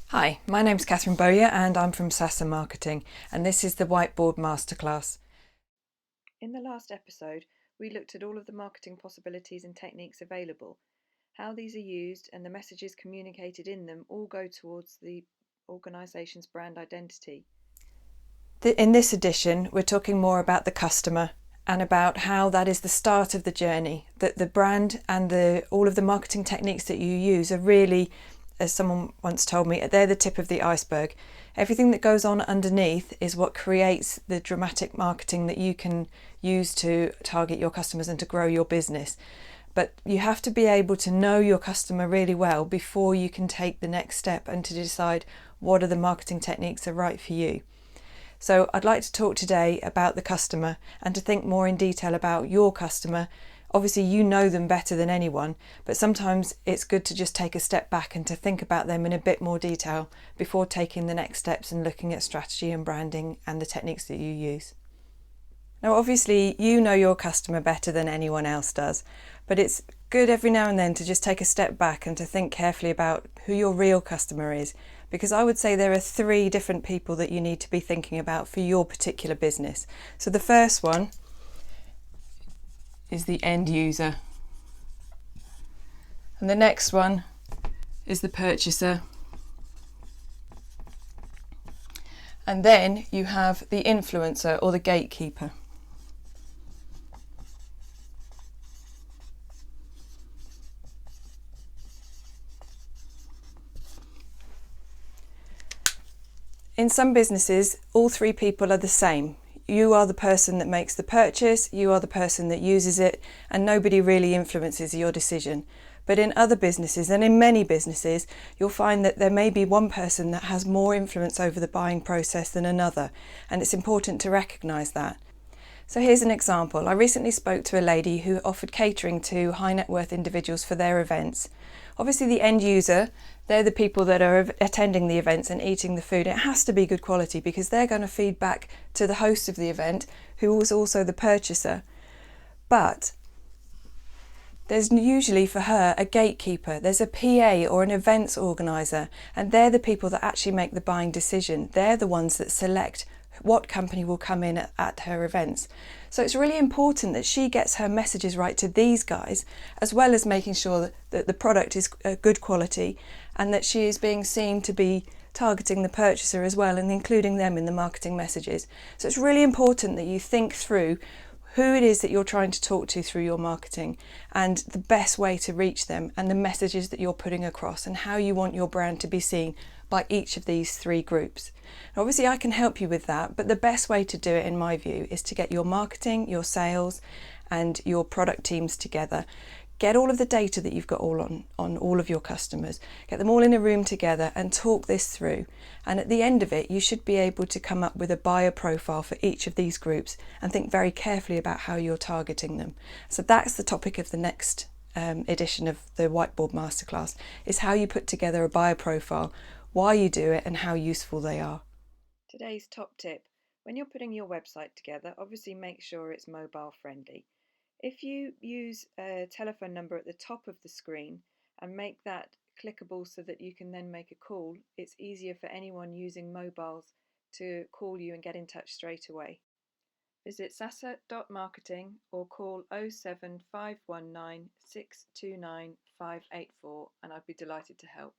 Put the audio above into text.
Hi, my name's Catherine Bowyer and I'm from Sasa Marketing, and this is the White Board Masterclass. In the last episode, we looked at all of the marketing possibilities and techniques available, how these are used, and the messages communicated in them all go towards the organisation's brand identity. In this edition, we're talking more about the customer and about how that is the start of the journey, that the brand and all of the marketing techniques that you use are really, as someone once told me, they're the tip of the iceberg. Everything that goes on underneath is what creates the dramatic marketing that you can use to target your customers and to grow your business. But you have to be able to know your customer really well before you can take the next step and to decide what are the marketing techniques that are right for you. So I'd like to talk today about the customer and to think more in detail about your customer. Obviously, you know them better than anyone, but sometimes it's good to just take a step back and to think about them in a bit more detail before taking the next steps and looking at strategy and branding and the techniques that you use. Now, obviously, you know your customer better than anyone else does, but it's good every now and then to just take a step back and to think carefully about who your real customer is, because I would say there are 3 different people that you need to be thinking about for your particular business. So the first one is the end user, and the next one is the purchaser, and then you have the influencer or the gatekeeper. In some businesses, all 3 people are the same. You are the person that makes the purchase, you are the person that uses it, and nobody really influences your decision. But in other businesses, and in many businesses, you'll find that there may be one person that has more influence over the buying process than another, and it's important to recognise that. So here's an example. I recently spoke to a lady who offered catering to high net worth individuals for their events. Obviously the end user, they're the people that are attending the events and eating the food. It has to be good quality because they're going to feed back to the host of the event, who was also the purchaser. But there's usually for her a gatekeeper, there's a PA or an events organiser, and they're the people that actually make the buying decision. They're the ones that select what company will come in at her events. So it's really important that she gets her messages right to these guys, as well as making sure that the product is good quality and that she is being seen to be targeting the purchaser as well and including them in the marketing messages. So it's really important that you think through who it is that you're trying to talk to through your marketing and the best way to reach them and the messages that you're putting across and how you want your brand to be seen by each of these 3 groups. Now, obviously I can help you with that, but the best way to do it in my view is to get your marketing, your sales and your product teams together. Get all of the data that you've got on all of your customers, get them all in a room together and talk this through. And at the end of it, you should be able to come up with a buyer profile for each of these groups and think very carefully about how you're targeting them. So that's the topic of the next edition of the Whiteboard Masterclass, is how you put together a buyer profile, why you do it and how useful they are. Today's top tip: when you're putting your website together, obviously make sure it's mobile friendly. If you use a telephone number at the top of the screen and make that clickable so that you can then make a call, it's easier for anyone using mobiles to call you and get in touch straight away. Visit sasa.marketing or call 07519 629 584 and I'd be delighted to help.